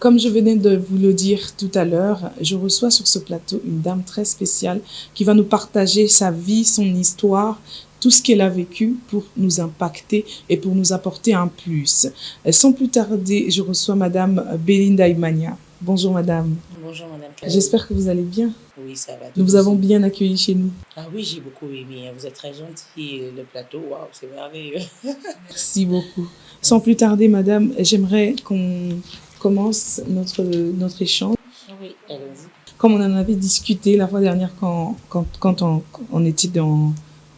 Comme je venais de vous le dire tout à l'heure, je reçois sur ce plateau une dame très spéciale qui va nous partager sa vie, son histoire, tout ce qu'elle a vécu pour nous impacter et pour nous apporter un plus. Sans plus tarder, je reçois Madame Belinda Imania. Bonjour Madame. Bonjour Madame Karine. J'espère que vous allez bien. Oui, ça va. Nous vous avons bien accueillis chez nous. Ah oui, j'ai beaucoup aimé. Vous êtes très gentil. Le plateau, waouh, c'est merveilleux. Merci beaucoup. Sans plus tarder, Madame, j'aimerais qu'on commence notre échange. Oui, allez-y. Comme on en avait discuté la fois dernière quand on était au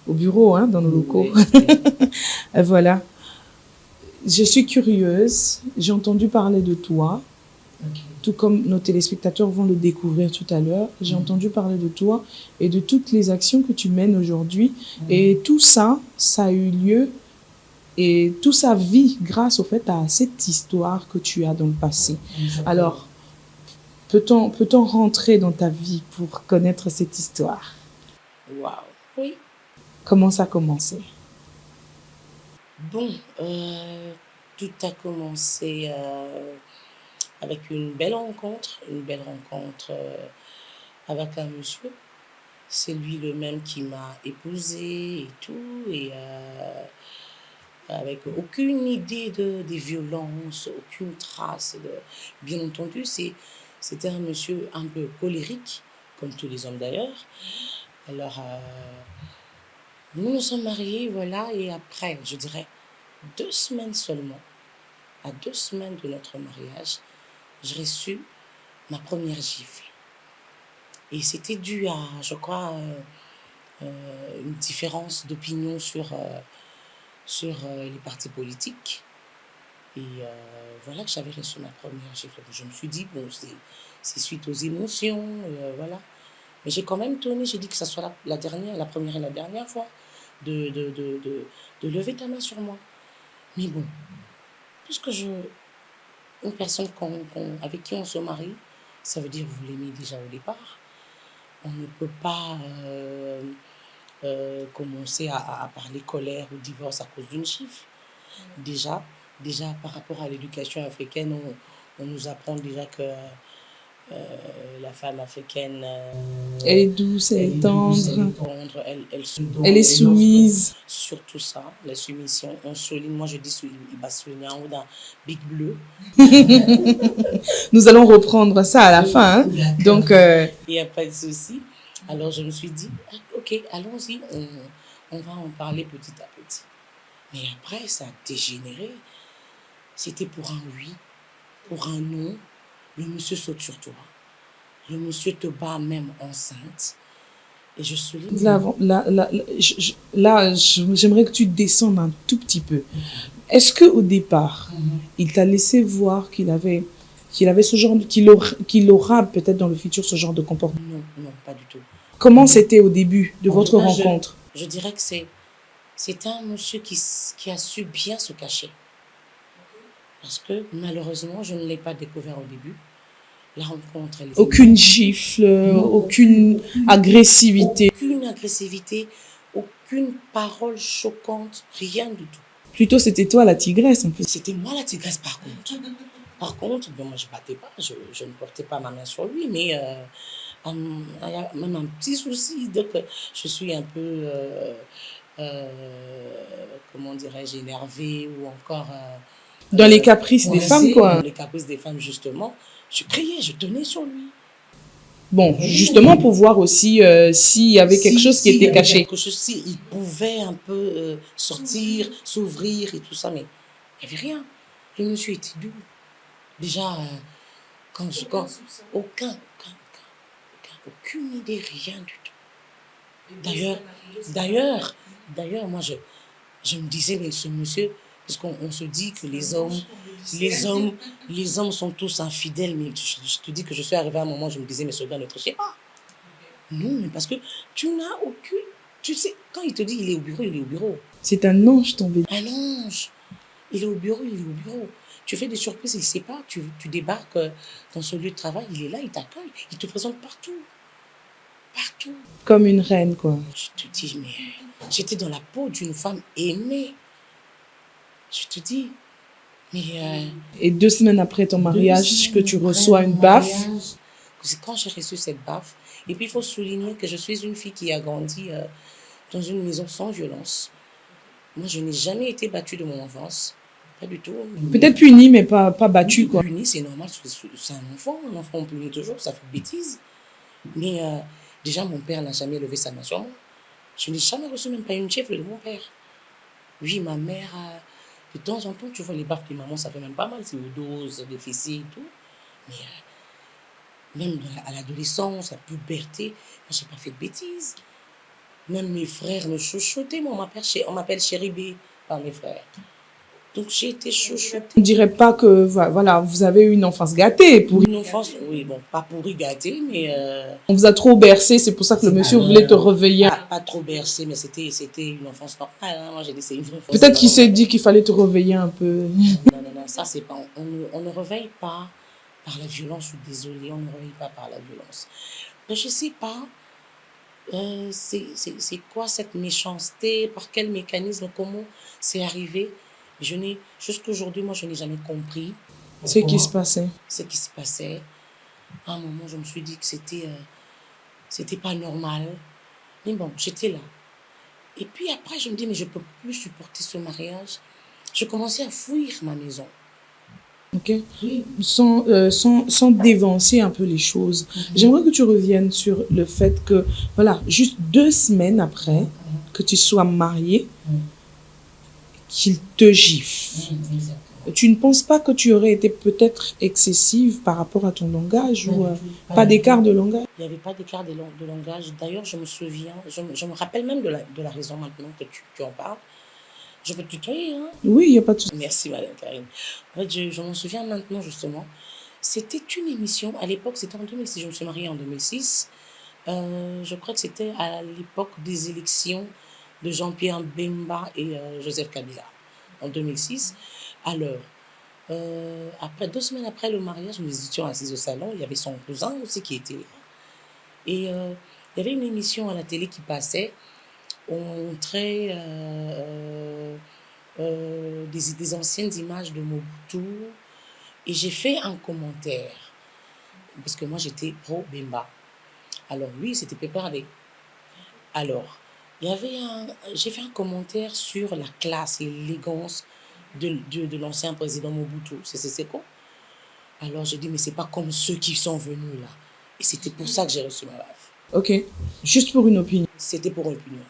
bureau, hein, dans nos locaux. Oui. Voilà. Je suis curieuse. J'ai entendu parler de toi. Okay. Tout comme nos téléspectateurs vont le découvrir tout à l'heure. J'ai entendu parler de toi et de toutes les actions que tu mènes aujourd'hui. Et tout ça, ça a eu lieu et tout ça vit grâce au fait à cette histoire que tu as dans le passé. Alors, peut-on rentrer dans ta vie pour connaître cette histoire? Waouh, oui. Comment ça a commencé? Bon, tout a commencé avec une belle rencontre avec un monsieur. C'est lui le même qui m'a épousée et tout, et avec aucune idée des violences, aucune trace. Bien entendu, c'était un monsieur un peu colérique, comme tous les hommes d'ailleurs. Alors, nous nous sommes mariés, voilà, et après, je dirais, 2 semaines seulement, à 2 semaines de notre mariage, j'ai reçu ma première gifle. Et c'était dû à, je crois, une différence d'opinion sur les partis politiques. Et voilà que j'avais reçu ma première gifle. Je me suis dit, bon, c'est suite aux émotions, voilà. Mais j'ai quand même tourné, j'ai dit que ça soit la première et la dernière fois de lever ta main sur moi. Mais bon, puisque une personne avec qui on se marie, ça veut dire que vous l'aimez déjà au départ. On ne peut pas commencer à parler colère ou divorce à cause d'une gifle. Déjà, par rapport à l'éducation africaine, on nous apprend déjà que la femme africaine, elle est douce, elle est tendre, elle est soumise. Surtout ça, la soumission. On souligne, moi je dis il va souligner en haut d'un big bleu. Nous allons reprendre ça à la fin. Hein. Donc, il n'y a pas de souci. Alors je me suis dit, ok, allons-y, on va en parler petit à petit. Mais après, ça a dégénéré. C'était pour un oui, pour un non. Le monsieur saute sur toi. Le monsieur te bat même enceinte. Et je souligne... Là, j'aimerais que tu descendes un tout petit peu. Est-ce qu'au départ, il t'a laissé voir qu'il avait ce genre, qu'il aura peut-être dans le futur ce genre de comportement? Non, pas du tout. Comment c'était au début de votre rencontre? Je dirais que c'est un monsieur qui a su bien se cacher. Parce que malheureusement, je ne l'ai pas découvert au début. La rencontre, elle aucune gifle, aucune agressivité. Aucune agressivité, aucune parole choquante, rien du tout. Plutôt, c'était toi la tigresse un peu. C'était moi la tigresse par contre. Par contre, bon, moi je ne battais pas, je ne portais pas ma main sur lui, mais il y a même un petit souci de que je suis un peu, comment dirais-je, énervée ou encore... dans les caprices des femmes, quoi. Dans les caprices des femmes, justement. Je criais, je tenais sur lui. Bon, justement pour voir aussi s'il y avait quelque chose qui était caché. Si il pouvait un peu sortir, s'ouvrir et tout ça, mais il n'y avait rien. Le monsieur était doux. Déjà, aucune idée, rien du tout. D'ailleurs, moi, je me disais, mais ce monsieur, parce qu'on se dit que les hommes sont tous infidèles, mais je te dis que je suis arrivée à un moment où je me disais, mais ce gars ne trichait pas. Non, mais parce que tu n'as aucune... Tu sais, quand il te dit il est au bureau, il est au bureau. C'est un ange tombé. Un ange. Il est au bureau, il est au bureau. Tu fais des surprises, il ne sait pas. Tu débarques dans son lieu de travail, il est là, il t'accueille. Il te présente partout. Partout. Comme une reine, quoi. Je te dis, mais j'étais dans la peau d'une femme aimée. Je te dis, Et 2 semaines après ton mariage, que tu reçois une baffe. C'est quand j'ai reçu cette baffe. Et puis, il faut souligner que je suis une fille qui a grandi dans une maison sans violence. Moi, je n'ai jamais été battue de mon enfance. Pas du tout. Peut-être punie, mais pas battue, quoi. Punie, c'est normal, c'est un enfant. Un enfant, on punit toujours, ça fait bêtise. Mais déjà, mon père n'a jamais levé sa main sur moi. Je n'ai jamais reçu même pas une gifle de mon père. Oui, ma mère, de temps en temps, tu vois, les baffes de maman, ça fait même pas mal. C'est aux doses, des fessiers et tout. Mais même à l'adolescence, à la puberté, moi, j'ai pas fait de bêtises. Même mes frères me chouchoutaient. Moi, on m'appelle Chérie B par mes frères. Donc, j'ai été chouchoutée. On ne dirait pas que voilà, vous avez eu une enfance gâtée. Une enfance, oui, bon, pas pourri gâtée, mais... On vous a trop bercé, c'est pour ça que le monsieur voulait te réveiller. Pas trop bercé, mais c'était une enfance normale. Hein. Moi, j'ai dit, c'est une enfance Peut-être qu'il s'est dit qu'il fallait te réveiller un peu. Non, ça, c'est pas... On ne réveille pas par la violence, je suis désolée, on ne réveille pas par la violence. Mais je sais pas, c'est quoi cette méchanceté, par quel mécanisme, comment c'est arrivé. Jusqu'aujourd'hui, moi, je n'ai jamais compris. Ce qui se passait. Ce qui se passait. À un moment, je me suis dit que c'était pas normal. Mais bon, j'étais là. Et puis après, je me dis, mais je peux plus supporter ce mariage. Je commençais à fuir ma maison. Ok. Sans dévancer un peu les choses. J'aimerais que tu reviennes sur le fait que, voilà, juste 2 semaines après que tu sois mariée, qu'il te gifle. Tu ne penses pas que tu aurais été peut-être excessive par rapport à ton langage ou pas d'écart de langage? Il n'y avait pas d'écart de langage. D'ailleurs, je me souviens, je me rappelle même de la raison maintenant que tu en parles. Je peux te tutoyer, hein? Oui, il n'y a pas de souci. Merci, Madame Karine. En fait, je m'en souviens maintenant, justement. C'était une émission, à l'époque, c'était en 2006, je me suis mariée en 2006. Je crois que c'était à l'époque des élections de Jean-Pierre Bemba et Joseph Kabila, en 2006. Alors, après, 2 semaines après le mariage, nous étions assis au salon, il y avait son cousin aussi qui était là. Et il y avait une émission à la télé qui passait, on montrait des anciennes images de Mobutu, et j'ai fait un commentaire, parce que moi j'étais pro Bemba. Alors lui, c'était préparé. Alors, j'ai fait un commentaire sur la classe, l'élégance de l'ancien président Mobutu, c'est quoi? Alors j'ai dit, mais c'est pas comme ceux qui sont venus là. Et c'était pour ça que j'ai reçu ma baffe. Ok, juste pour une opinion. C'était pour une opinion.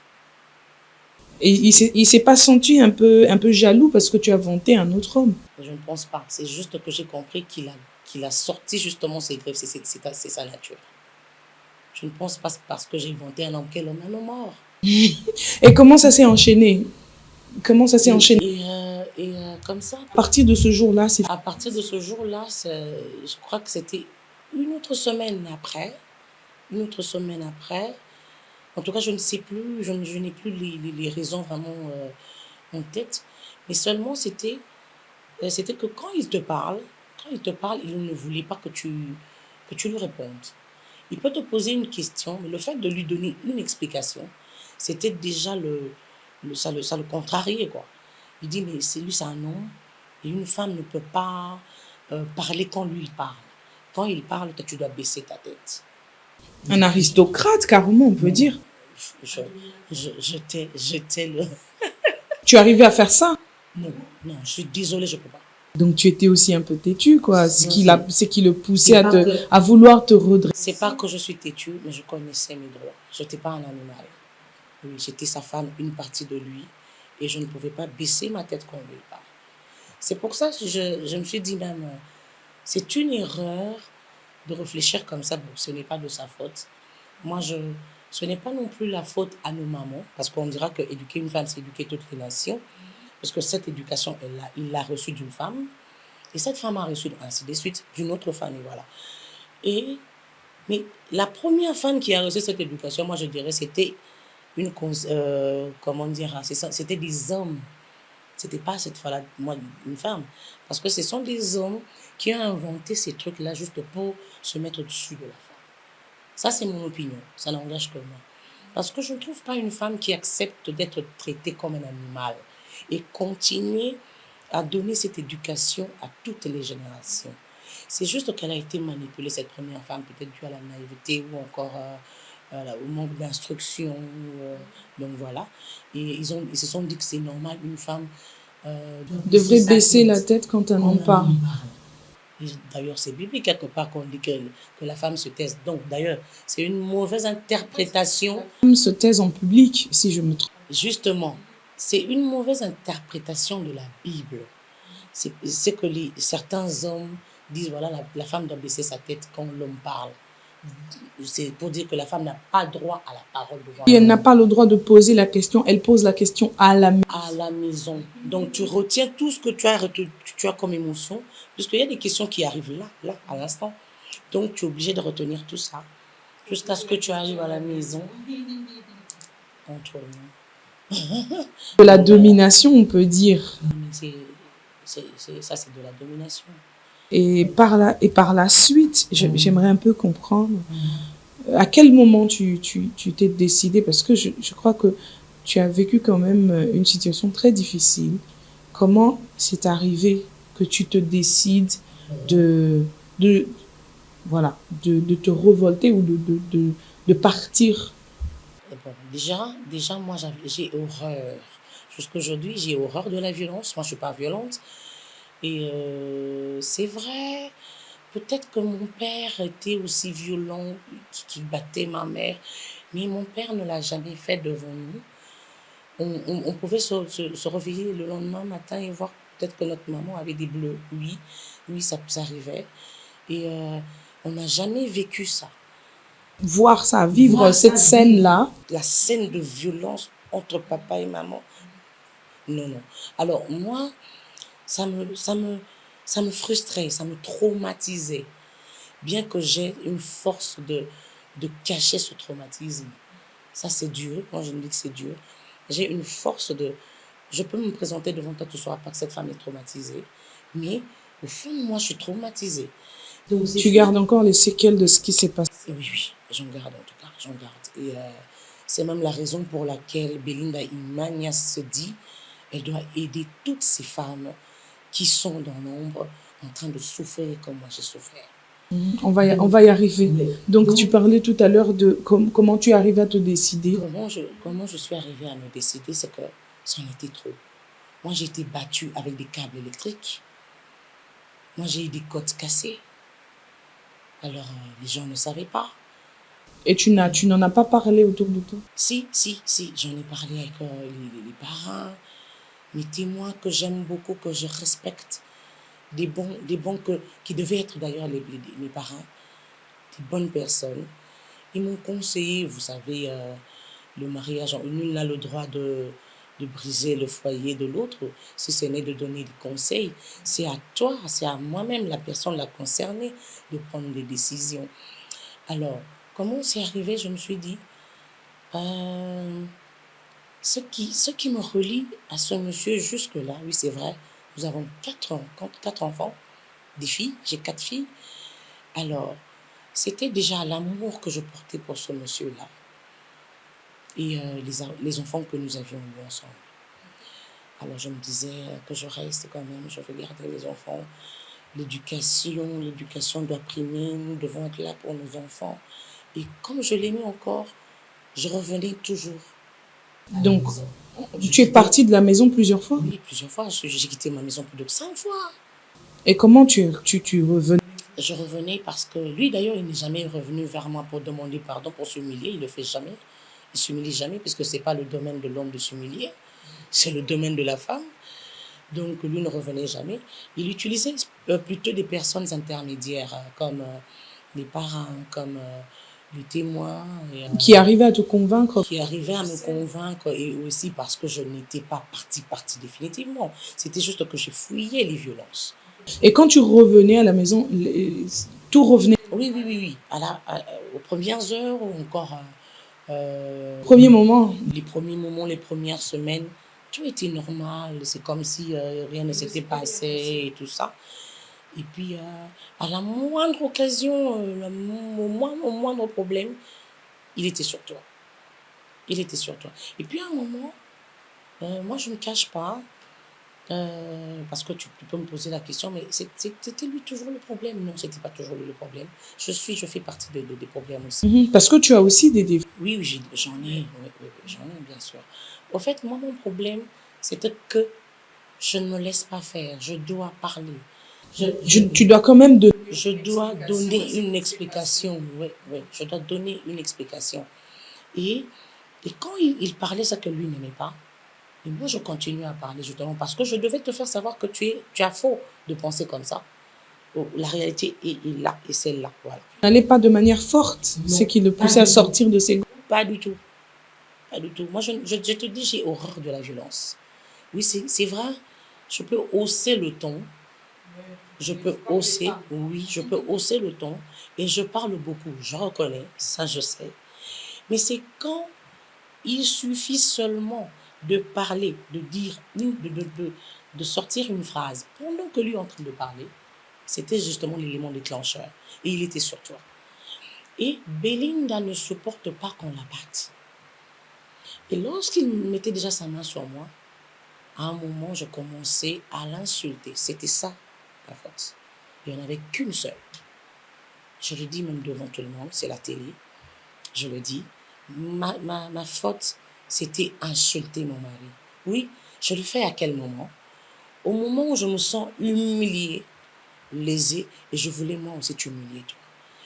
Et il s'est pas senti un peu jaloux parce que tu as vanté un autre homme? Je ne pense pas. C'est juste que j'ai compris qu'il a sorti justement ses griffes, c'est sa nature. Je ne pense pas parce que j'ai inventé un homme, quel homme, un homme mort. Et comment ça s'est enchaîné? Comment ça s'est enchaîné? Comme ça. À partir de ce jour-là, À partir de ce jour-là, je crois que c'était une autre semaine après. Une autre semaine après. En tout cas, je ne sais plus, je n'ai plus les raisons vraiment en tête. Mais seulement, c'était que quand il te parle, il ne voulait pas que tu lui répondes. Il peut te poser une question, mais le fait de lui donner une explication, c'était déjà ça le contrariait, quoi. Il dit, mais lui, c'est un homme, et une femme ne peut pas parler quand lui, il parle. Quand il parle, tu dois baisser ta tête. Un aristocrate, carrément, on peut dire. J'étais le... Tu arrivais à faire ça? Non, je suis désolée, je ne peux pas. Donc tu étais aussi un peu têtu, quoi. Ce qui le poussait à vouloir te redresser. C'est pas que je suis têtue, mais je connaissais mes droits. Je n'étais pas un animal. Oui, j'étais sa femme, une partie de lui, et je ne pouvais pas baisser ma tête quand lui parle. C'est pour ça que je me suis dit même, c'est une erreur de réfléchir comme ça. Bon, ce n'est pas de sa faute. Moi, ce n'est pas non plus la faute à nos mamans, parce qu'on dira que éduquer une femme, c'est éduquer toutes les nations, parce que cette éducation, il l'a reçue d'une femme, et cette femme a reçu, ainsi de suite, d'une autre femme, et voilà. Mais la première femme qui a reçu cette éducation, moi, je dirais, c'était comment dire, c'était des hommes. C'était pas cette fois-là, moi, une femme. Parce que ce sont des hommes qui ont inventé ces trucs-là juste pour se mettre au-dessus de la femme. Ça, c'est mon opinion. Ça n'engage que moi. Parce que je ne trouve pas une femme qui accepte d'être traitée comme un animal et continuer a donné cette éducation à toutes les générations. C'est juste qu'elle a été manipulée, cette première femme, peut-être due à la naïveté ou encore voilà, au manque d'instruction. Donc voilà. Et ils se sont dit que c'est normal, une femme doit Devrait baisser la tête quand un homme parle. D'ailleurs, c'est biblique quelque part qu'on dit que la femme se taise. Donc d'ailleurs, c'est une mauvaise interprétation. Femme se taise en public, si je me trompe. Justement, c'est une mauvaise interprétation de la Bible. C'est que certains hommes disent, voilà, la femme doit baisser sa tête quand l'homme parle. C'est pour dire que la femme n'a pas droit à la parole devant Et elle n'a pas le droit de poser la question, elle pose la question à la maison. À la maison. Donc tu retiens tout ce que tu as comme émotion, puisqu'il y a des questions qui arrivent là, à l'instant. Donc tu es obligé de retenir tout ça, jusqu'à ce que tu arrives à la maison. Entre nous. De la domination, on peut dire. Ça, c'est de la domination. Et par la suite, j'aimerais un peu comprendre à quel moment tu t'es décidé, parce que je crois que tu as vécu quand même une situation très difficile. Comment c'est arrivé que tu te décides voilà, de te révolter ou de partir? Bon, déjà, moi, j'ai horreur. Jusqu'aujourd'hui, j'ai horreur de la violence. Moi, je ne suis pas violente. Et c'est vrai, peut-être que mon père était aussi violent, qui battait ma mère, mais mon père ne l'a jamais fait devant nous. On pouvait se réveiller le lendemain matin et voir peut-être que notre maman avait des bleus. Oui, oui, ça arrivait. Et on n'a jamais vécu ça. Voir ça, vivre cette scène-là. La scène de violence entre papa et maman. Non, non. Alors moi, ça me frustrait, ça me traumatisait. Bien que j'ai une force de cacher ce traumatisme. Ça, c'est dur. Moi, je me dis que c'est dur. J'ai une force de... Je peux me présenter devant toi, tu ne sauras pas que cette femme est traumatisée. Mais au fond de moi, je suis traumatisée. Donc, tu gardes encore les séquelles de ce qui s'est passé. Oui, oui, j'en garde en tout cas, j'en garde. Et c'est même la raison pour laquelle Belinda Imagnas se dit, elle doit aider toutes ces femmes qui sont dans l'ombre en train de souffrir comme moi j'ai souffert. On va y arriver. Donc, tu parlais tout à l'heure de comment tu arrives à te décider. Comment je suis arrivée à me décider, c'est que c'en était trop. Moi, j'ai été battue avec des câbles électriques. Moi, j'ai eu des côtes cassées. Alors, les gens ne savaient pas. Et tu n'en as pas parlé autour de toi? Si, j'en ai parlé avec les parents, mes témoins que j'aime beaucoup, que je respecte, des bons qui devaient être d'ailleurs mes parents, des bonnes personnes. Ils m'ont conseillé, vous savez, le mariage, nul n'a le droit de briser le foyer de l'autre, si ce n'est de donner des conseils. C'est à toi, c'est à moi-même, la personne la concernée, de prendre des décisions. Alors, comment c'est arrivé? Je me suis dit, ce qui me relie à ce monsieur jusque-là, oui, c'est vrai, nous avons quatre enfants, des filles, j'ai 4 filles. Alors, c'était déjà l'amour que je portais pour ce monsieur-là et les enfants que nous avions eus ensemble. Alors, je me disais que je reste quand même, je veux garder mes enfants. L'éducation doit primer, nous devons être là pour nos enfants. Et comme je l'aimais encore, je revenais toujours. Donc, tu es partie de la maison plusieurs fois? Oui, plusieurs fois. J'ai quitté ma maison plus de 5 fois. Et comment tu revenais? Je revenais parce que lui, d'ailleurs, il n'est jamais revenu vers moi pour demander pardon, pour s'humilier. Il ne le fait jamais. Il ne s'humilie jamais puisque ce n'est pas le domaine de l'homme de s'humilier. C'est le domaine de la femme. Donc, lui ne revenait jamais. Il utilisait plutôt des personnes intermédiaires comme les parents, comme les témoins. Qui arrivaient à te convaincre? Qui arrivaient à me convaincre et aussi parce que je n'étais pas partie définitivement. C'était juste que je fouillais les violences. Et quand tu revenais à la maison, tout revenait? Oui. Aux premières heures ou encore... Premier moment? Les premiers moments, les premières semaines, tout était normal. C'est comme si rien ne s'était passé et tout ça. Et puis, à la moindre occasion, au moindre problème, il était sur toi. Il était sur toi. Et puis, à un moment, moi, je ne me cache pas, Parce que tu peux me poser la question, mais c'était lui toujours le problème? Non, c'était pas toujours lui le problème. Je fais partie des problèmes aussi. Parce que tu as aussi des défauts. Oui, oui, j'en ai, oui, oui, oui, j'en ai, bien sûr. Au fait, moi, mon problème, c'était que je ne me laisse pas faire. Je dois parler. Tu dois quand même de... Je dois donner une explication. Oui, oui, je dois donner une explication. Et, et quand il parlait ça que lui n'aimait pas, et moi, je continue à parler justement parce que je devais te faire savoir que tu as faux de penser comme ça. Oh, la réalité est là et celle-là. Voilà. N'allait pas de manière forte, c'est qui le poussait à sortir de ses... Pas du tout. Pas du tout. Moi, je te dis, j'ai horreur de la violence. Oui, c'est vrai. Je peux hausser le ton. Je peux hausser, oui, je peux hausser le ton. Et je parle beaucoup. Je reconnais, ça je sais. Mais c'est quand il suffit seulement de parler, de dire, de sortir une phrase pendant que lui est en train de parler. C'était justement l'élément déclencheur. Et il était sur toi. Et Belinda ne supporte pas qu'on la batte. Et lorsqu'il mettait déjà sa main sur moi, à un moment, je commençais à l'insulter. C'était ça, la faute. Il n'y en avait qu'une seule. Je le dis même devant tout le monde, c'est la télé. Je le dis. Ma faute, c'était insulter mon mari. Oui, je le fais à quel moment? Au moment où je me sens humiliée, lésée, et je voulais moi aussi t'humilier, toi.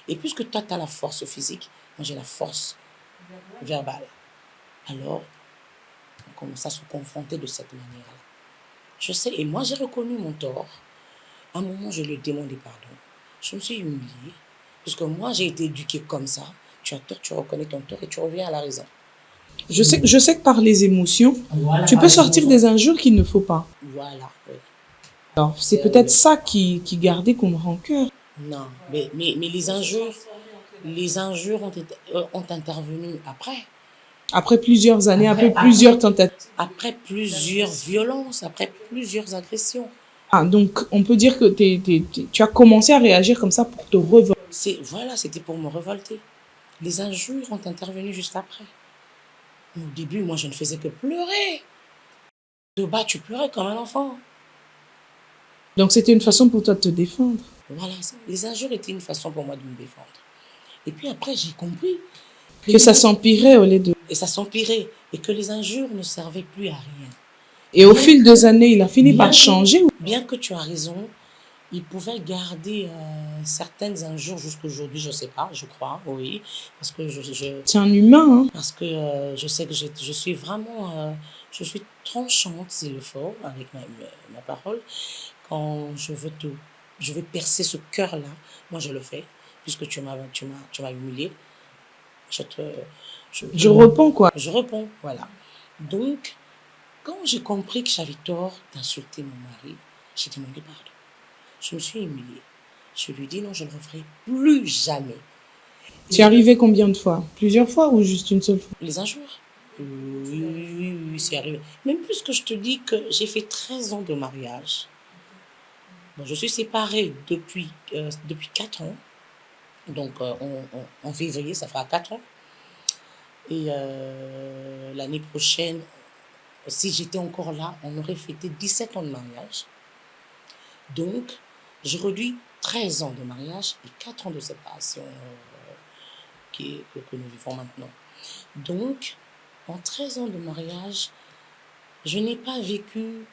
Et puisque toi, tu as la force physique, moi j'ai la force verbale. Alors, on commence à se confronter de cette manière-là. Je sais, et moi j'ai reconnu mon tort. À un moment, je lui ai demandé pardon. Je me suis humiliée, puisque moi j'ai été éduquée comme ça. Tu as tort, tu reconnais ton tort et tu reviens à la raison. Je sais que par les émotions, voilà, tu peux sortir des injures qu'il ne faut pas. Voilà, oui. Alors, c'est peut-être ça qui gardait comme rancœur. Non, mais les injures ont intervenu après. Après plusieurs années, après plusieurs tentatives. Après plusieurs violences, après plusieurs agressions. Ah, donc on peut dire que tu as commencé à réagir comme ça pour te révolter. Voilà, c'était pour me révolter. Les injures ont intervenu juste après. Au début, moi, je ne faisais que pleurer. De bas, tu pleurais comme un enfant. Donc c'était une façon pour toi de te défendre. Voilà, les injures étaient une façon pour moi de me défendre. Et puis après, j'ai compris. Que ça s'empirait au lieu de... Et ça s'empirait. Et que les injures ne servaient plus à rien. Et au fil des années, il a fini par changer. Bien que tu as raison, il pouvait garder certaines injures jusqu'à aujourd'hui, je ne sais pas, je crois, oui. Parce que c'est un humain, hein. Parce que je sais que je suis vraiment... je suis tranchante, s'il le faut, avec ma parole. Quand je veux percer ce cœur-là, moi je le fais, puisque tu m'as humilié. Je réponds, quoi. Je réponds, voilà. Donc, quand j'ai compris que j'avais tort d'insulter mon mari, j'ai demandé pardon. Je me suis humiliée. Je lui ai dit non, je ne le referai plus jamais. Tu es arrivé combien de fois? Plusieurs fois ou juste une seule fois? Les injures? Oui, c'est arrivé. Même plus que je te dis que j'ai fait 13 ans de mariage. Bon, je suis séparée depuis 4 ans. Donc, en février, ça fera 4 ans. Et l'année prochaine, si j'étais encore là, on aurait fêté 17 ans de mariage. Donc, je réduis 13 ans de mariage et 4 ans de séparation que nous vivons maintenant. Donc, en 13 ans de mariage, je n'ai pas vécu,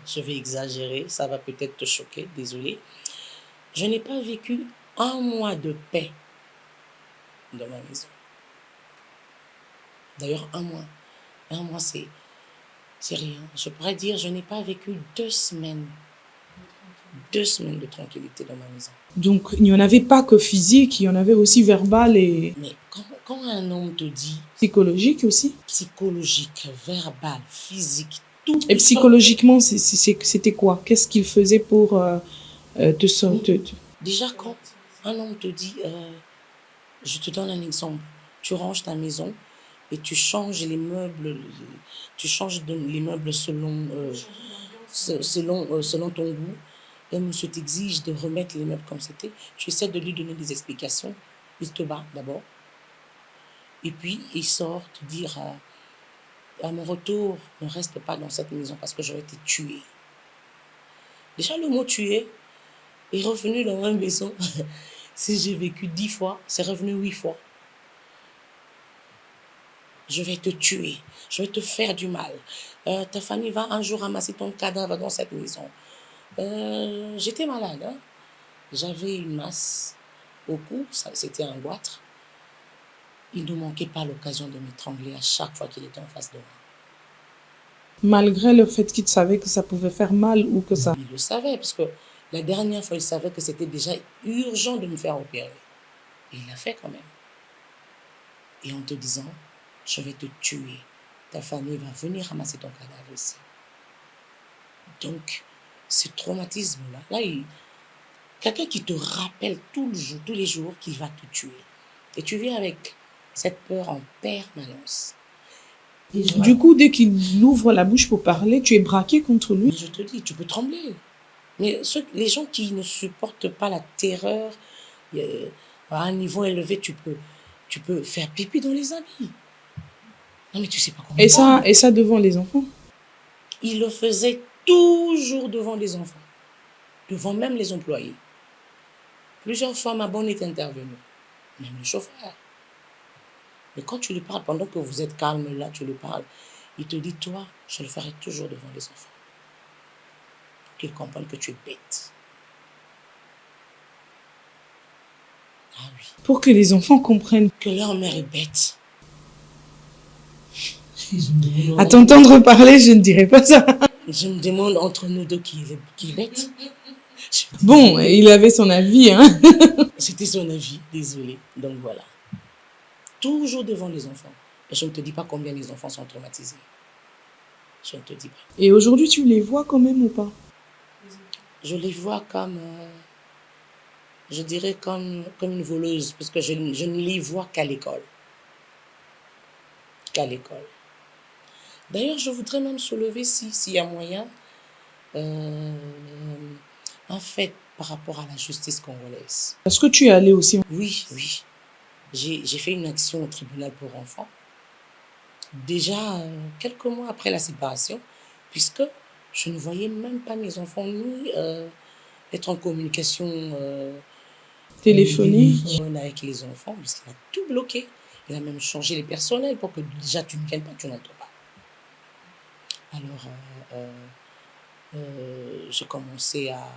je vais exagérer, ça va peut-être te choquer, désolé, je n'ai pas vécu un mois de paix dans ma maison. D'ailleurs, un mois c'est rien. Je pourrais dire, je n'ai pas vécu 2 semaines de tranquillité dans ma maison. Donc, il n'y en avait pas que physique, il y en avait aussi verbal et... Mais quand un homme te dit... Psychologique aussi? Psychologique, verbal, physique, tout. Et psychologiquement, c'était quoi? Qu'est-ce qu'il faisait pour te sortir? Déjà, quand un homme te dit... je te donne un exemple. Tu ranges ta maison et tu changes les meubles, les meubles selon ton goût. Et monsieur t'exige de remettre les meubles comme c'était. Tu essaies de lui donner des explications. Il te bat d'abord. Et puis, il sort te dire à mon retour, ne reste pas dans cette maison parce que j'aurais été tuée. Déjà, le mot tuer est revenu dans ma maison. Si j'ai vécu 10 fois, c'est revenu 8 fois. Je vais te tuer, je vais te faire du mal. Ta famille va un jour ramasser ton cadavre dans cette maison. J'étais malade, hein. J'avais une masse au cou, c'était un goitre. Il ne manquait pas l'occasion de m'étrangler à chaque fois qu'il était en face de moi. Malgré le fait qu'il savait que ça pouvait faire mal ou que ça... Il le savait, parce que la dernière fois, il savait que c'était déjà urgent de me faire opérer. Et il l'a fait quand même. Et en te disant, je vais te tuer. Ta famille va venir ramasser ton cadavre ici. Donc, ce traumatisme-là, quelqu'un qui te rappelle tous les jours qu'il va te tuer. Et tu vis avec cette peur en permanence. Du coup, dès qu'il ouvre la bouche pour parler, tu es braqué contre lui. Je te dis, tu peux trembler. Mais les gens qui ne supportent pas la terreur, à un niveau élevé, tu peux faire pipi dans les habits. Non, mais tu sais pas comment. Et ça devant les enfants. Il le faisait toujours devant les enfants, devant même les employés. Plusieurs fois, ma bonne est intervenue, même le chauffeur. Mais quand tu lui parles, pendant que vous êtes calme là, tu lui parles, il te dit, toi, je le ferai toujours devant les enfants. Pour qu'ils comprennent que tu es bête. Ah oui. Pour que les enfants comprennent Que leur mère est bête. À t'entendre parler, je ne dirais pas ça. Je me demande entre nous deux qui est bête. Bon, il avait son avis, hein. C'était son avis, désolé. Donc voilà. Toujours devant les enfants. Et je ne te dis pas combien les enfants sont traumatisés. Je ne te dis pas. Et aujourd'hui, tu les vois quand même ou pas? Je les vois comme, je dirais comme une voleuse, parce que je ne les vois qu'à l'école. Qu'à l'école. D'ailleurs, je voudrais même soulever, s'il y a moyen, un fait par rapport à la justice congolaise. Est-ce que tu es allé aussi? Oui, oui. J'ai fait une action au tribunal pour enfants. Déjà, quelques mois après la séparation, puisque je ne voyais même pas mes enfants ni être en communication Téléphonique. avec les enfants, puisqu'il a tout bloqué. Il a même changé les personnels pour que déjà tu ne viennes pas, tu n'entres pas. Alors, j'ai commencé à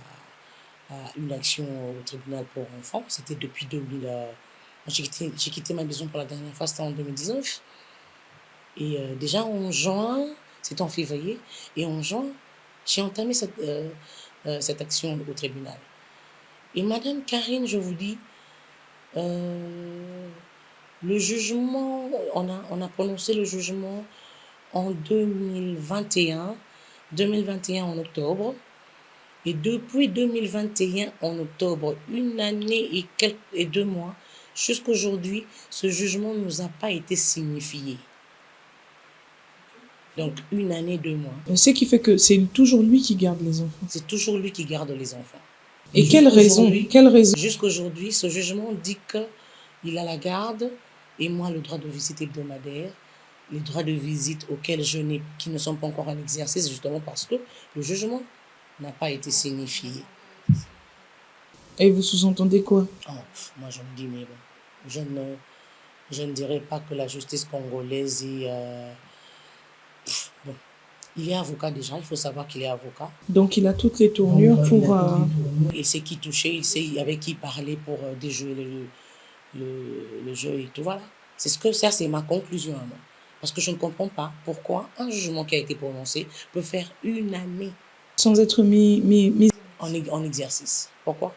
une action au tribunal pour enfants. C'était depuis 2000. J'ai quitté ma maison pour la dernière fois, c'était en 2019. Et déjà en juin, c'était en février, et en juin, j'ai entamé cette action au tribunal. Et Madame Karine, je vous dis, le jugement, on a prononcé le jugement en 2021 en octobre. Et depuis 2021 en octobre, une année et 2 mois, jusqu'aujourd'hui, ce jugement ne nous a pas été signifié. Donc, une année, 2 mois. Ce qui fait que c'est toujours lui qui garde les enfants. C'est toujours lui qui garde les enfants. Et quelle raison? Jusqu'aujourd'hui, ce jugement dit qu'il a la garde et moi le droit de visite hebdomadaire, les droits de visite auxquels qui ne sont pas encore en exercice, justement parce que le jugement n'a pas été signifié. Et vous sous-entendez quoi? Oh, moi, je me dis, mais bon, je ne dirais pas que la justice congolaise est... bon, il est avocat déjà, il faut savoir qu'il est avocat. Donc, il a toutes les tournures pour... Il sait qui toucher, il sait avec qui parler pour déjouer le jeu et tout, voilà. Ça, c'est ma conclusion à moi. Parce que je ne comprends pas pourquoi un jugement qui a été prononcé peut faire une année. Sans être mis... En exercice. Pourquoi?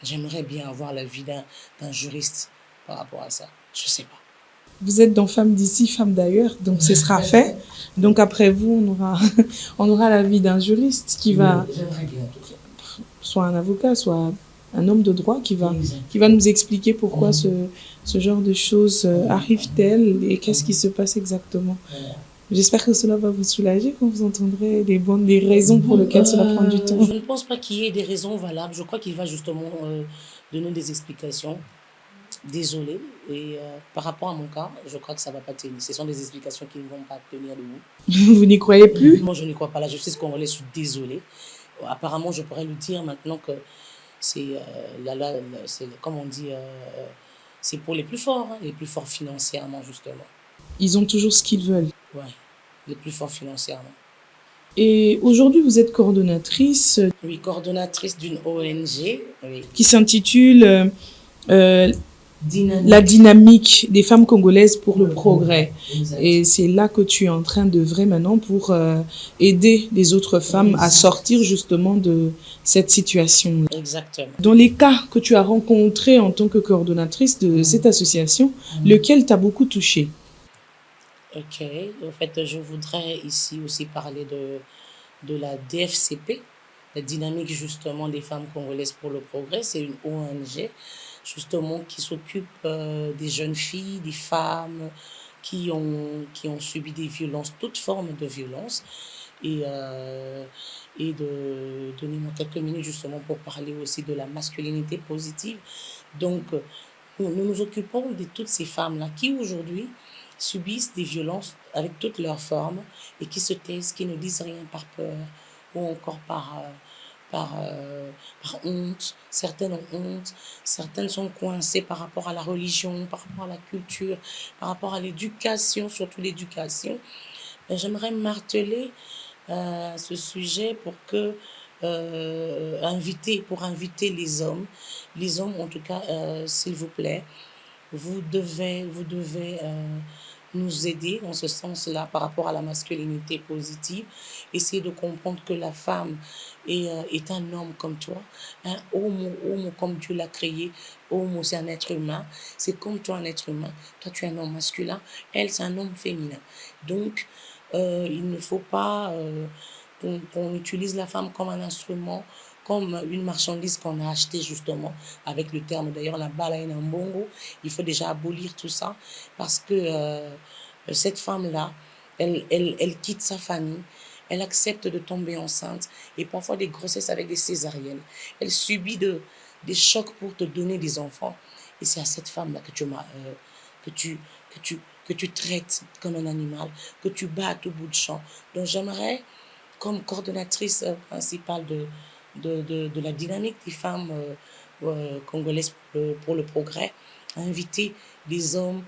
J'aimerais bien avoir l'avis d'un juriste par rapport à ça. Je ne sais pas. Vous êtes dans Femmes d'ici, Femmes d'ailleurs, donc ce sera fait. Donc après vous, on aura l'avis d'un juriste qui va... Soit un avocat, soit un homme de droit qui va nous expliquer pourquoi ce genre de choses arrive-t-elle et qu'est-ce qui se passe exactement. J'espère que cela va vous soulager quand vous entendrez les raisons pour lesquelles cela prend du temps. Je ne pense pas qu'il y ait des raisons valables. Je crois qu'il va justement donner des explications. Désolée. Et par rapport à mon cas, je crois que ça ne va pas tenir. Ce sont des explications qui ne vont pas tenir debout. Vous n'y croyez plus? Moi, je n'y crois pas. La justice congolaise, je suis désolée. Apparemment, je pourrais lui dire maintenant que c'est, comme on dit, c'est pour les plus forts, hein, les plus forts financièrement, justement. Ils ont toujours ce qu'ils veulent. Ouais, les plus forts financièrement. Et aujourd'hui, vous êtes coordonnatrice Oui, coordonnatrice d'une ONG, oui. qui s'intitule Dynamique. La dynamique des femmes congolaises pour le progrès. Exact. Et c'est là que tu es en train d'œuvrer maintenant pour aider les autres femmes à sortir justement de cette situation. Exactement. Dans les cas que tu as rencontrés en tant que coordonnatrice de cette association, lequel t'a beaucoup touché? Ok, en fait, je voudrais ici aussi parler de la DFCP, la dynamique justement des femmes congolaises pour le progrès. C'est une ONG justement qui s'occupe des jeunes filles, des femmes qui ont subi des violences, toutes formes de violences. Et de donner quelques minutes justement pour parler aussi de la masculinité positive. Donc, nous nous occupons de toutes ces femmes-là qui aujourd'hui subissent des violences avec toutes leurs formes et qui se taisent, qui ne disent rien par peur ou encore par honte. Certaines ont honte, certaines sont coincées par rapport à la religion, par rapport à la culture, par rapport à l'éducation, surtout l'éducation. J'aimerais marteler ce sujet pour inviter les hommes en tout cas, s'il vous plaît, vous devez nous aider en ce sens-là par rapport à la masculinité positive. Essayer de comprendre que la femme est un homme comme toi, un homo comme Dieu l'a créé. Homo, c'est un être humain. C'est comme toi, un être humain. Toi, tu es un homme masculin. Elle, c'est un homme féminin. Donc, il ne faut pas qu'on utilise la femme comme un instrument, comme une marchandise qu'on a achetée justement, avec le terme d'ailleurs la balaye mbongo. Il faut déjà abolir tout ça parce que cette femme-là, elle quitte sa famille, elle accepte de tomber enceinte et parfois des grossesses avec des césariennes. Elle subit des chocs pour te donner des enfants. Et c'est à cette femme-là que tu traites comme un animal, que tu bats à tout bout de champ. Donc j'aimerais, comme coordonnatrice principale de la dynamique des femmes congolaises pour le progrès, inviter les hommes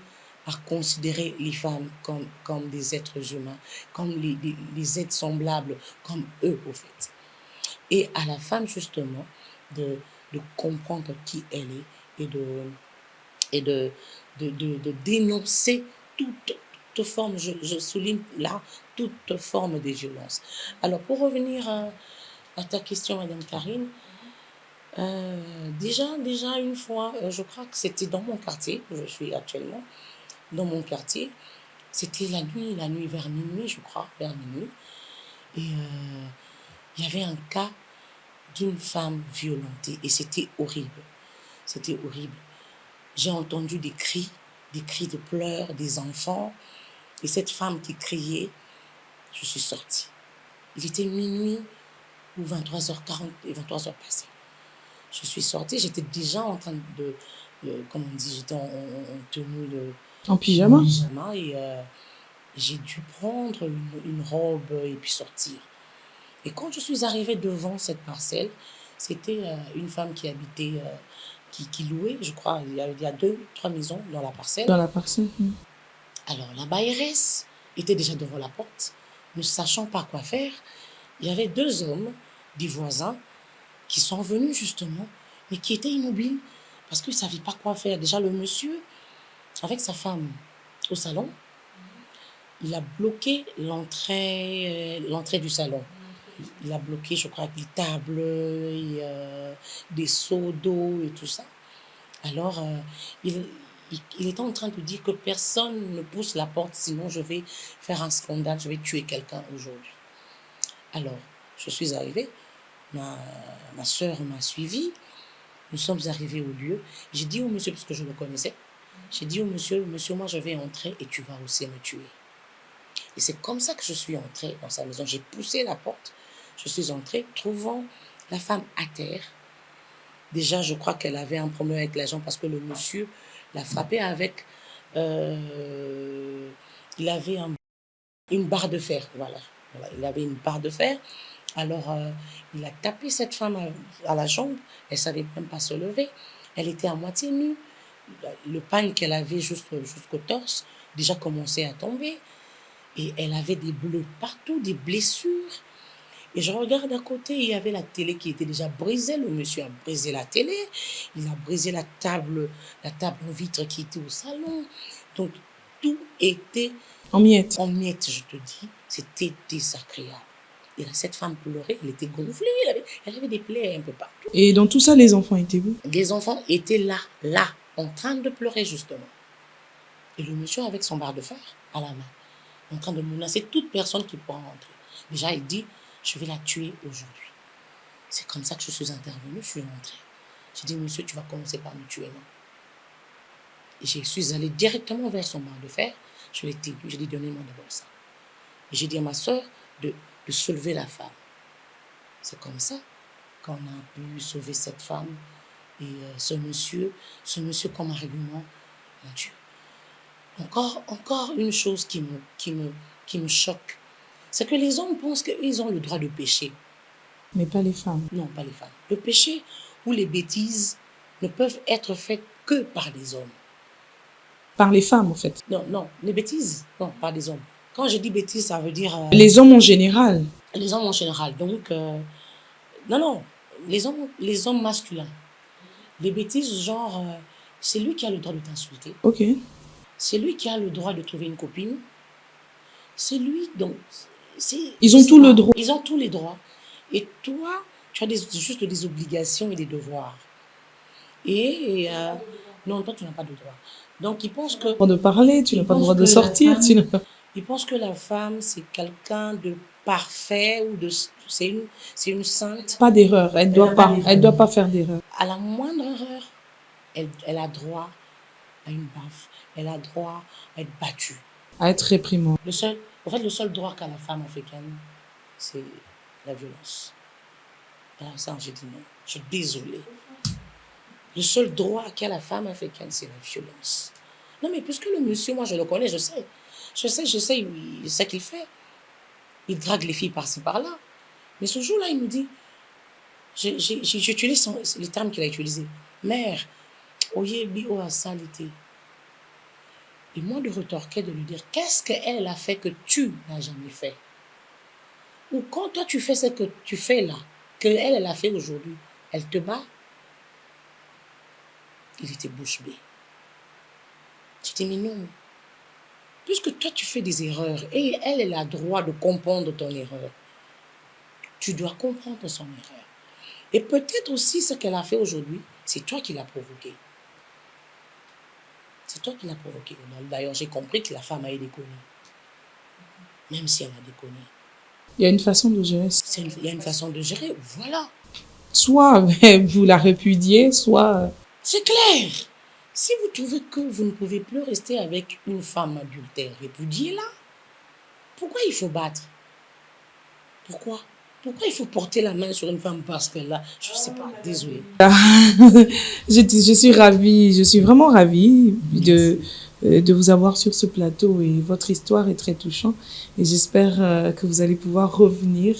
à considérer les femmes comme des êtres humains, comme les êtres semblables, comme eux, au fait. Et à la femme, justement, de comprendre qui elle est et de dénoncer toute forme, je souligne là, toute forme de violence. Alors, pour revenir à ta question, Madame Karine, déjà une fois, je crois que c'était dans mon quartier, où je suis actuellement, dans mon quartier, c'était la nuit vers minuit, je crois, vers minuit, et il y avait un cas d'une femme violentée, et c'était horrible, J'ai entendu des cris de pleurs des enfants, et cette femme qui criait, je suis sortie. Il était minuit ou 23h40 et 23h passées. Je suis sortie, j'étais déjà en train comme on dit, j'étais en tenue en pyjama. Et j'ai dû prendre une robe et puis sortir. Et quand je suis arrivée devant cette parcelle, c'était une femme qui habitait, qui louait, je crois, il y a 2-3 maisons dans la parcelle. Dans la parcelle. Alors la bailleresse était déjà devant la porte, ne sachant pas quoi faire. Il y avait 2 hommes, des voisins, qui sont venus justement, mais qui étaient immobiles parce qu'ils ne savaient pas quoi faire. Déjà le monsieur, avec sa femme au salon, il a bloqué l'entrée du salon. Il a bloqué, je crois, des tables, et, des seaux d'eau et tout ça. Alors, il était en train de dire que personne ne pousse la porte, sinon je vais faire un scandale, je vais tuer quelqu'un aujourd'hui. Alors, je suis arrivée, ma soeur m'a suivie, nous sommes arrivés au lieu. J'ai dit au monsieur, parce que je le connaissais, j'ai dit au monsieur, moi je vais entrer et tu vas aussi me tuer. Et c'est comme ça que je suis entrée dans sa maison. J'ai poussé la porte, je suis entrée, trouvant la femme à terre. Déjà, je crois qu'elle avait un problème avec la jambe parce que le monsieur l'a frappé avec... il avait une barre de fer, voilà. Voilà, il avait une barre de fer. Alors, il a tapé cette femme à la jambe. Elle ne savait même pas se lever. Elle était à moitié nue. Le pagne qu'elle avait jusqu'au torse déjà commençait à tomber. Et elle avait des bleus partout, des blessures. Et je regarde à côté, il y avait la télé qui était déjà brisée. Le monsieur a brisé la télé. Il a brisé la table en vitre qui était au salon. Donc, tout était En miettes. en miettes, je te dis. C'était désagréable. Et là, cette femme pleurait, elle était gonflée, elle avait des plaies un peu partout. Et dans tout ça, les enfants étaient où? Les enfants étaient là, en train de pleurer justement. Et le monsieur avec son barre de fer à la main, en train de menacer toute personne qui pourra rentrer. Déjà, il dit, je vais la tuer aujourd'hui. C'est comme ça que je suis intervenue, je suis rentrée. J'ai dit, monsieur, tu vas commencer par me tuer, moi. Et je suis allée directement vers son barre de fer. Je l'ai tenu, j'ai dit, donnez-moi d'abord ça. Et j'ai dit à ma soeur de soulever la femme. C'est comme ça qu'on a pu sauver cette femme. Et ce monsieur comme argument, mon Dieu. Encore une chose qui me choque, c'est que les hommes pensent qu'ils ont le droit de pécher. Mais pas les femmes. Non, pas les femmes. Le péché ou les bêtises ne peuvent être faites que par les hommes. Par les femmes, en fait. Non, les bêtises, non, par les hommes. Quand je dis bêtises, ça veut dire... Les hommes en général. Les hommes en général. Donc, non, les hommes masculins. Les bêtises, genre, c'est lui qui a le droit de t'insulter. Ok. C'est lui qui a le droit de trouver une copine. C'est lui, donc... Ils ont tout le droit. Ils ont tous les droits. Et toi, tu as juste des obligations et des devoirs. Et non, toi, tu n'as pas de droit. Donc, ils pensent que... Tu n'as pas le droit de parler, tu n'as pas le droit de sortir. Ils pensent que la femme, c'est quelqu'un de parfait ou de... C'est une sainte. Pas d'erreur. Elle doit pas faire d'erreur. À la moindre erreur, elle a droit à une baffe. Elle a droit à être battue. À être réprimandée. Le seul droit qu'a la femme africaine, c'est la violence. Alors ça, j'ai dit non. Je suis désolée. Le seul droit qu'a la femme africaine, c'est la violence. Non, mais puisque le monsieur, moi, je le connais, je sais ce qu'il fait. Il drague les filles par-ci, par-là. Mais ce jour-là, il me dit, j'utilise les termes qu'il a utilisés. Mère, oyebi o asalite. Et moi, de retorquer, de lui dire, qu'est-ce qu'elle a fait que tu n'as jamais fait? Ou quand toi, tu fais ce que tu fais là, qu'elle a fait aujourd'hui, elle te bat? Il était bouche bée. Je dis, mais non. Puisque toi, tu fais des erreurs et elle a le droit de comprendre ton erreur, tu dois comprendre son erreur. Et peut-être aussi ce qu'elle a fait aujourd'hui, c'est toi qui l'as provoqué. C'est toi qui l'as provoqué. D'ailleurs, j'ai compris que la femme a déconné. Même si elle a déconné. Il y a une façon de gérer ça. Il y a une façon de gérer, voilà. Soit vous la répudiez, soit... C'est clair. Si vous trouvez que vous ne pouvez plus rester avec une femme adultère, répudiez-la. Pourquoi il faut battre? Pourquoi il faut porter la main sur une femme parce qu'elle a... Je ne sais pas, désolée. Je suis ravie, je suis vraiment ravie de vous avoir sur ce plateau et votre histoire est très touchante et j'espère que vous allez pouvoir revenir.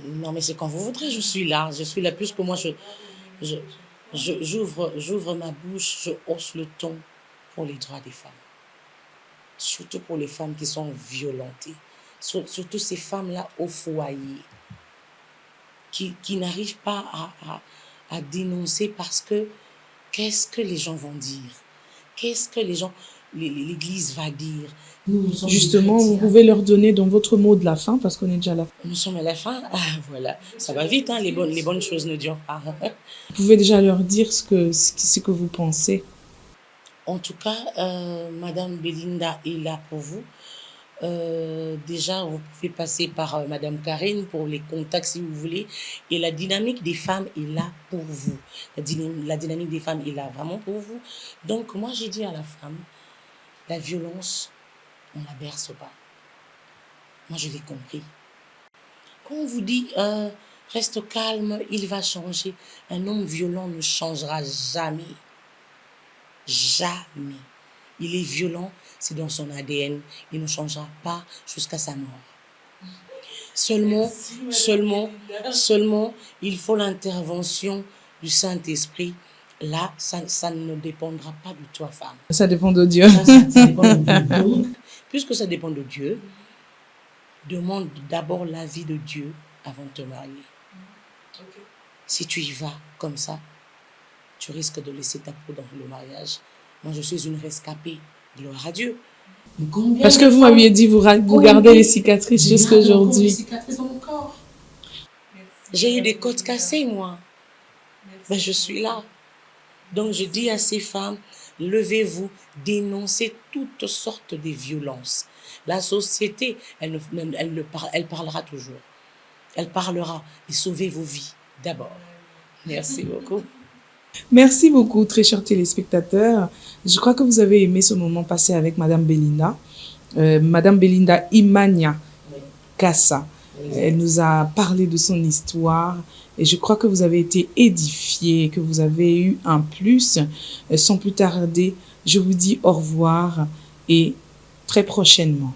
Non, mais c'est quand vous voudrez, je suis là plus que moi, j'ouvre ma bouche, je hausse le ton pour les droits des femmes. Surtout pour les femmes qui sont violentées. Surtout ces femmes-là au foyer, qui n'arrivent pas à dénoncer parce que qu'est-ce que les gens vont dire? Qu'est-ce que l'Église va dire? Justement, vous pouvez leur donner dans votre mot de la fin, parce qu'on est déjà à la fin. Nous sommes à la fin. Ah, voilà. Ça va vite, hein, les bonnes choses ne durent pas. Vous pouvez déjà leur dire ce que vous pensez. En tout cas, Madame Belinda est là pour vous. Déjà, vous pouvez passer par Madame Karine pour les contacts si vous voulez. Et la dynamique des femmes est là pour vous. La dynamique des femmes est là vraiment pour vous. Donc, moi, j'ai dit à la femme, la violence, on ne la berce pas. Moi, je l'ai compris. Quand on vous dit, reste calme, il va changer. Un homme violent ne changera jamais. Jamais. Il est violent, c'est dans son ADN. Il ne changera pas jusqu'à sa mort. Seulement, il faut l'intervention du Saint-Esprit. Là, ça ne dépendra pas de toi, femme. Ça dépend de Dieu. Ça dépend de Dieu. Donc, puisque ça dépend de Dieu, demande d'abord l'avis de Dieu avant de te marier. Okay. Si tu y vas comme ça, tu risques de laisser ta peau dans le mariage. Moi, je suis une rescapée. Gloire à Dieu. Parce que vous m'aviez dit, vous gardez les cicatrices jusqu'à aujourd'hui. J'ai eu des côtes cassées, moi. Ben, je suis là. Donc, je dis à ces femmes, levez-vous, dénoncez toutes sortes de violences. La société, elle parlera toujours. Elle parlera et sauvez vos vies d'abord. Merci beaucoup. Merci beaucoup, très chers téléspectateurs. Je crois que vous avez aimé ce moment passé avec Madame Belinda. Madame Belinda Imania Kassa. Elle nous a parlé de son histoire et je crois que vous avez été édifiés, que vous avez eu un plus. Sans plus tarder, je vous dis au revoir et très prochainement.